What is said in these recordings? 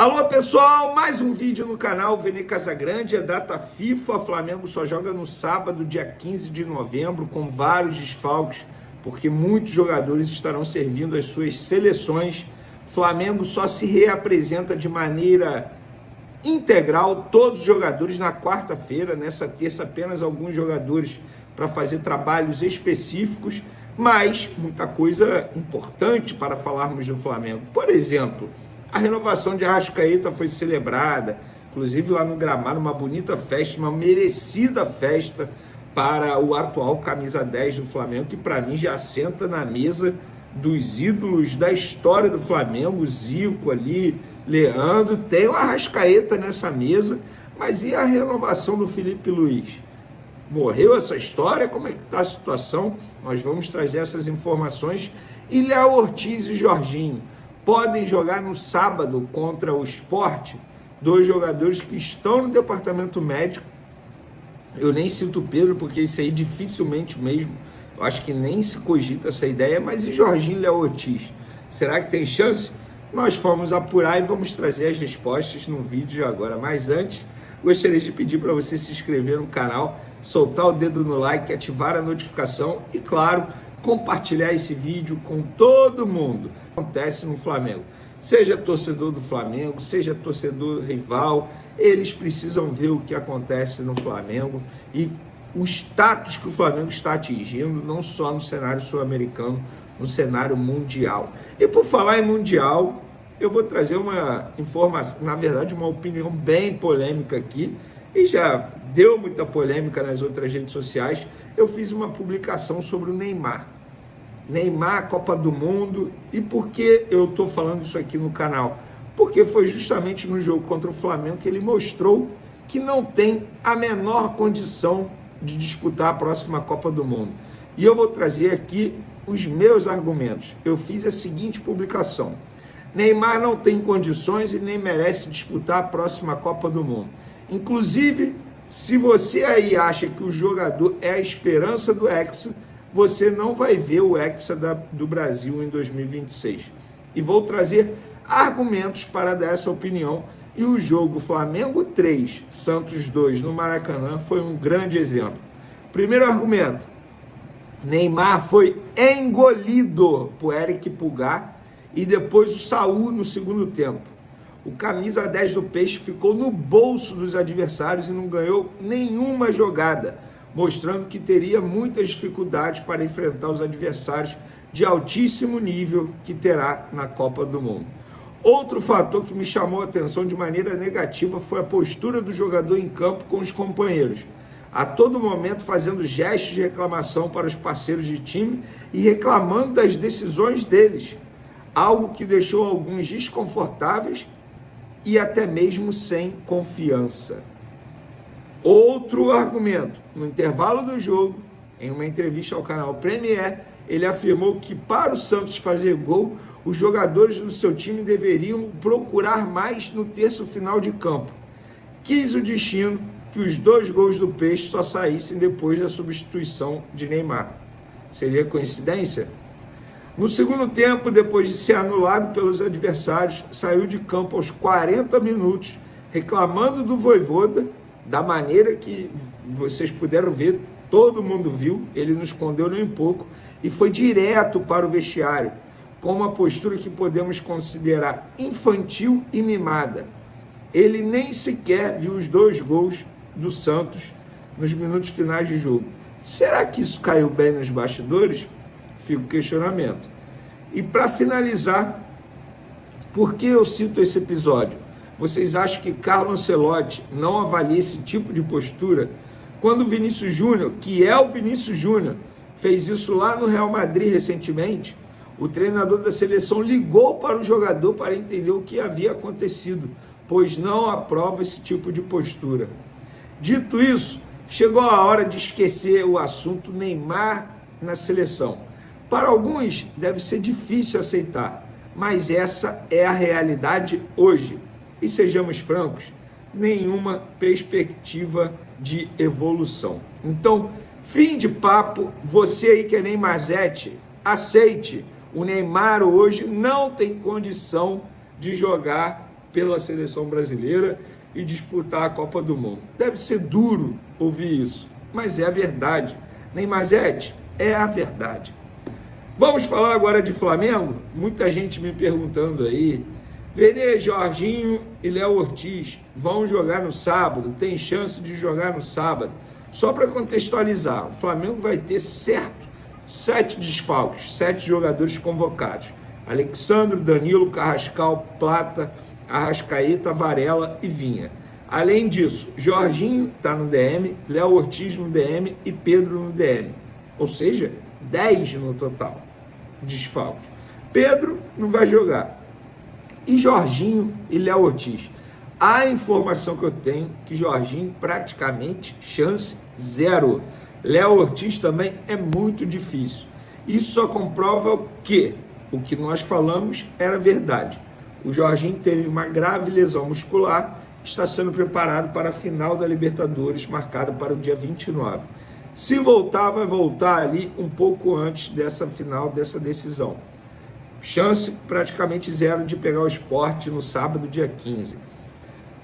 Alô pessoal, mais um vídeo no canal Vene Casagrande, é data FIFA, Flamengo só joga no sábado, dia 15 de novembro, com vários desfalques, porque muitos jogadores estarão servindo as suas seleções. Flamengo só se reapresenta de maneira integral, todos os jogadores na quarta-feira, nessa terça apenas alguns jogadores para fazer trabalhos específicos, mas muita coisa importante para falarmos do Flamengo. Por exemplo, a renovação de Arrascaeta foi celebrada, inclusive lá no gramado, uma bonita festa, uma merecida festa para o atual camisa 10 do Flamengo, que para mim já senta na mesa dos ídolos da história do Flamengo, Zico ali, Leandro, tem o Arrascaeta nessa mesa, mas e a renovação do Felipe Luiz? Morreu essa história? Como é que está a situação? Nós vamos trazer essas informações. E Léo Ortiz e Jorginho podem jogar no sábado contra o Sport, dois jogadores que estão no departamento médico. Eu nem cito o Pedro, porque isso aí dificilmente mesmo, eu acho que nem se cogita essa ideia, mas e Jorginho e Léo Ortiz? Será que tem chance? Nós fomos apurar e vamos trazer as respostas no vídeo de agora. Mas antes, gostaria de pedir para você se inscrever no canal, soltar o dedo no like, ativar a notificação e, claro, compartilhar esse vídeo com todo mundo. Acontece no Flamengo. Seja torcedor do Flamengo, seja torcedor rival, eles precisam ver o que acontece no Flamengo e o status que o Flamengo está atingindo, não só no cenário sul-americano, no cenário mundial. E por falar em mundial, eu vou trazer uma informação, na verdade uma opinião bem polêmica aqui, e já deu muita polêmica nas outras redes sociais. Eu fiz uma publicação sobre o Neymar, Copa do Mundo. E por que eu estou falando isso aqui no canal? Porque foi justamente no jogo contra o Flamengo que ele mostrou que não tem a menor condição de disputar a próxima Copa do Mundo. E eu vou trazer aqui os meus argumentos. Eu fiz a seguinte publicação: Neymar não tem condições e nem merece disputar a próxima Copa do Mundo. Inclusive, se você aí acha que o jogador é a esperança do Hexa, você não vai ver o Hexa do Brasil em 2026. E vou trazer argumentos para dar essa opinião. E o jogo Flamengo 3, Santos 2 no Maracanã foi um grande exemplo. Primeiro argumento: Neymar foi engolido por Eric Pulgar e depois o Saúl no segundo tempo. O camisa 10 do Peixe ficou no bolso dos adversários e não ganhou nenhuma jogada, mostrando que teria muitas dificuldades para enfrentar os adversários de altíssimo nível que terá na Copa do Mundo. Outro fator que me chamou a atenção de maneira negativa foi a postura do jogador em campo com os companheiros, a todo momento fazendo gestos de reclamação para os parceiros de time e reclamando das decisões deles, algo que deixou alguns desconfortáveis e até mesmo sem confiança. Outro argumento: no intervalo do jogo, em uma entrevista ao canal Premier, ele afirmou que para o Santos fazer gol, os jogadores do seu time deveriam procurar mais no terço final de campo. Quis o destino que os 2 gols do Peixe só saíssem depois da substituição de Neymar. Seria coincidência? No segundo tempo, depois de ser anulado pelos adversários, saiu de campo aos 40 minutos, reclamando do Vojvoda, da maneira que vocês puderam ver, todo mundo viu, ele não escondeu nem um pouco, e foi direto para o vestiário, com uma postura que podemos considerar infantil e mimada. Ele nem sequer viu os 2 gols do Santos nos minutos finais de jogo. Será que isso caiu bem nos bastidores? Fica o questionamento. E para finalizar, por que eu cito esse episódio? Vocês acham que Carlo Ancelotti não avalia esse tipo de postura? Quando o Vinícius Júnior, que é o Vinícius Júnior, fez isso lá no Real Madrid recentemente, o treinador da seleção ligou para o jogador para entender o que havia acontecido, pois não aprova esse tipo de postura. Dito isso, chegou a hora de esquecer o assunto Neymar na seleção. Para alguns deve ser difícil aceitar, mas essa é a realidade hoje. E sejamos francos, nenhuma perspectiva de evolução. Então, fim de papo, você aí que é Neymarzete, aceite. O Neymar hoje não tem condição de jogar pela seleção brasileira e disputar a Copa do Mundo. Deve ser duro ouvir isso, mas é a verdade. Neymazete, é a verdade. Vamos falar agora de Flamengo? Muita gente me perguntando aí. Vene, Jorginho e Léo Ortiz vão jogar no sábado, tem chance de jogar no sábado. Só para contextualizar, o Flamengo vai ter certo 7 desfalques, 7 jogadores convocados. Alexandre, Danilo, Carrascal, Plata, Arrascaeta, Varela e Vinha. Além disso, Jorginho está no DM, Léo Ortiz no DM e Pedro no DM. Ou seja, 10 no total desfalques. Pedro não vai jogar. E Jorginho e Léo Ortiz. A informação que eu tenho que Jorginho praticamente chance zero. Léo Ortiz também é muito difícil. Isso só comprova que o que nós falamos era verdade. O Jorginho teve uma grave lesão muscular, está sendo preparado para a final da Libertadores, marcada para o dia 29. Se voltar, vai voltar ali um pouco antes dessa final, dessa decisão. Chance praticamente zero de pegar o Sport no sábado, dia 15.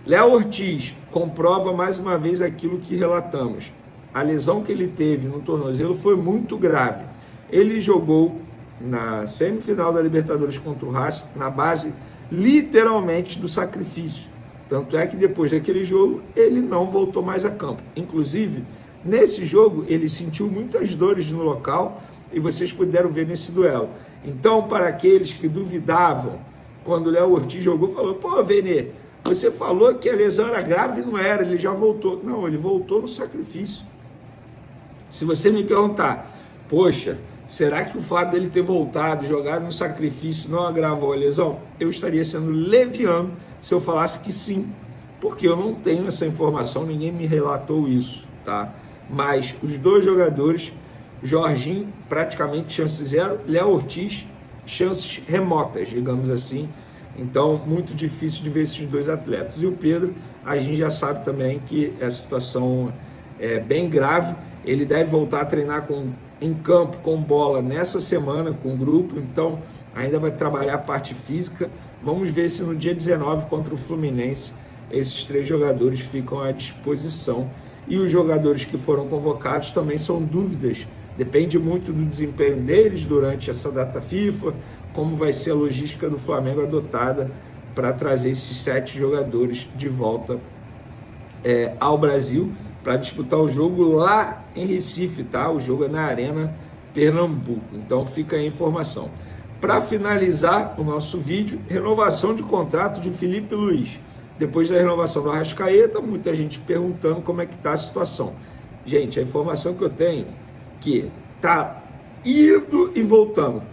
Léo Ortiz comprova mais uma vez aquilo que relatamos. A lesão que ele teve no tornozelo foi muito grave. Ele jogou na semifinal da Libertadores contra o Racing na base literalmente do sacrifício. Tanto é que depois daquele jogo ele não voltou mais a campo. Inclusive, nesse jogo ele sentiu muitas dores no local e vocês puderam ver nesse duelo. Então, para aqueles que duvidavam, quando o Léo Ortiz jogou, falou, pô, Vene, você falou que a lesão era grave, não era, ele já voltou. Não, ele voltou no sacrifício. Se você me perguntar, poxa, será que o fato dele ter voltado, jogado no sacrifício, não agravou a lesão? Eu estaria sendo leviano se eu falasse que sim, porque eu não tenho essa informação, ninguém me relatou isso, tá? Mas os dois jogadores, Jorginho, praticamente chance zero, Léo Ortiz, chances remotas, digamos assim. Então, muito difícil de ver esses dois atletas. E o Pedro, a gente já sabe também que a situação é bem grave. Ele deve voltar a treinar em campo, com bola, nessa semana, com o grupo. Então, ainda vai trabalhar a parte física. Vamos ver se no dia 19, contra o Fluminense, esses 3 jogadores ficam à disposição. E os jogadores que foram convocados também são dúvidas. Depende muito do desempenho deles durante essa data FIFA, como vai ser a logística do Flamengo adotada para trazer esses 7 jogadores de volta ao Brasil para disputar o jogo lá em Recife, tá? O jogo é na Arena Pernambuco. Então fica aí a informação. Para finalizar o nosso vídeo, renovação de contrato de Felipe Luiz. Depois da renovação do Arrascaeta, muita gente perguntando como é que está a situação. Gente, a informação que eu tenho é que está indo e voltando.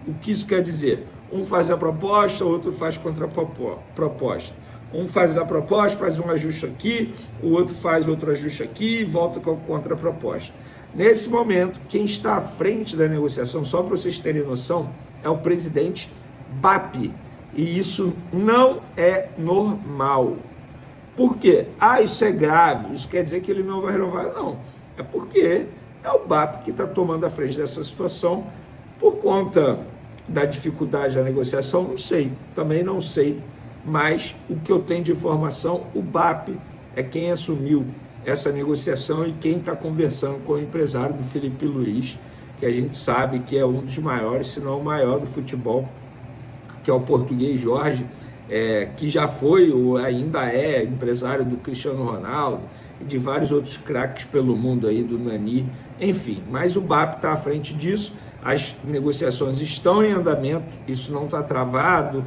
O que isso quer dizer? Um faz a proposta, outro faz contra-proposta. Um faz a proposta, faz um ajuste aqui, o outro faz outro ajuste aqui e volta com a contra-proposta. Nesse momento, quem está à frente da negociação, só para vocês terem noção, é o presidente BAP. E isso não é normal. Por quê? Isso é grave, isso quer dizer que ele não vai renovar? Não. É porque é o BAP que está tomando a frente dessa situação por conta da dificuldade da negociação, não sei, também não sei, mas o que eu tenho de informação, o BAP é quem assumiu essa negociação e quem está conversando com o empresário do Felipe Luiz, que a gente sabe que é um dos maiores, se não o maior do futebol, que é o português Jorge, que já foi ou ainda é empresário do Cristiano Ronaldo e de vários outros craques pelo mundo aí, do Nani, enfim, mas o BAP está à frente disso. As negociações estão em andamento, isso não está travado,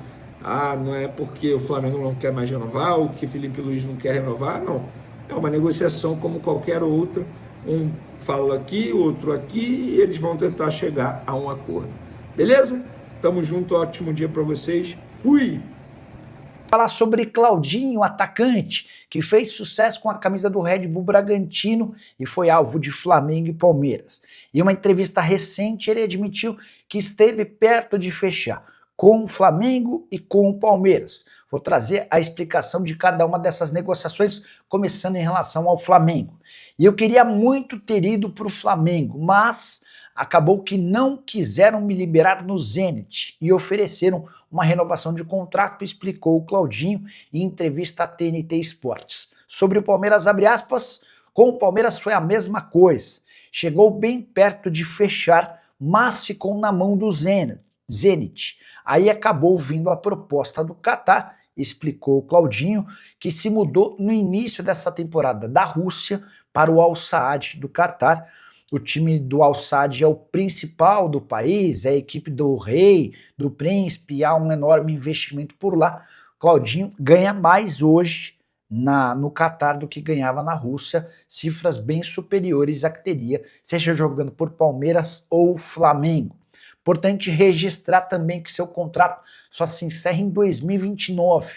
não é porque o Flamengo não quer mais renovar, ou que Felipe Luiz não quer renovar, não. É uma negociação como qualquer outra, um fala aqui, outro aqui, e eles vão tentar chegar a um acordo. Beleza? Tamo junto, ótimo dia para vocês, fui! Falar sobre Claudinho, atacante, que fez sucesso com a camisa do Red Bull Bragantino e foi alvo de Flamengo e Palmeiras. Em uma entrevista recente, ele admitiu que esteve perto de fechar com o Flamengo e com o Palmeiras. Vou trazer a explicação de cada uma dessas negociações, começando em relação ao Flamengo. E eu queria muito ter ido para o Flamengo, mas acabou que não quiseram me liberar no Zenit e ofereceram uma renovação de contrato, explicou o Claudinho em entrevista à TNT Esportes. Sobre o Palmeiras, abre aspas, com o Palmeiras foi a mesma coisa. Chegou bem perto de fechar, mas ficou na mão do Zenit. Aí acabou vindo a proposta do Catar, explicou o Claudinho, que se mudou no início dessa temporada da Rússia para o Al Saad do Catar. O time do Al Saad é o principal do país, é a equipe do rei, do príncipe, há um enorme investimento por lá. Claudinho ganha mais hoje no Catar do que ganhava na Rússia, cifras bem superiores a que teria, seja jogando por Palmeiras ou Flamengo. Importante registrar também que seu contrato só se encerra em 2029.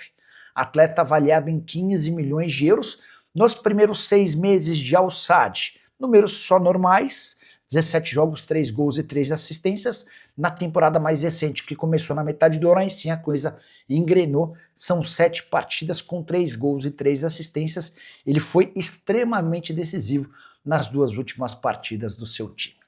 Atleta avaliado em 15 milhões de euros nos primeiros 6 meses de Al Saad. Números só normais, 17 jogos, 3 gols e 3 assistências. Na temporada mais recente, que começou na metade do ano, aí sim a coisa engrenou. São 7 partidas com 3 gols e 3 assistências. Ele foi extremamente decisivo nas 2 últimas partidas do seu time.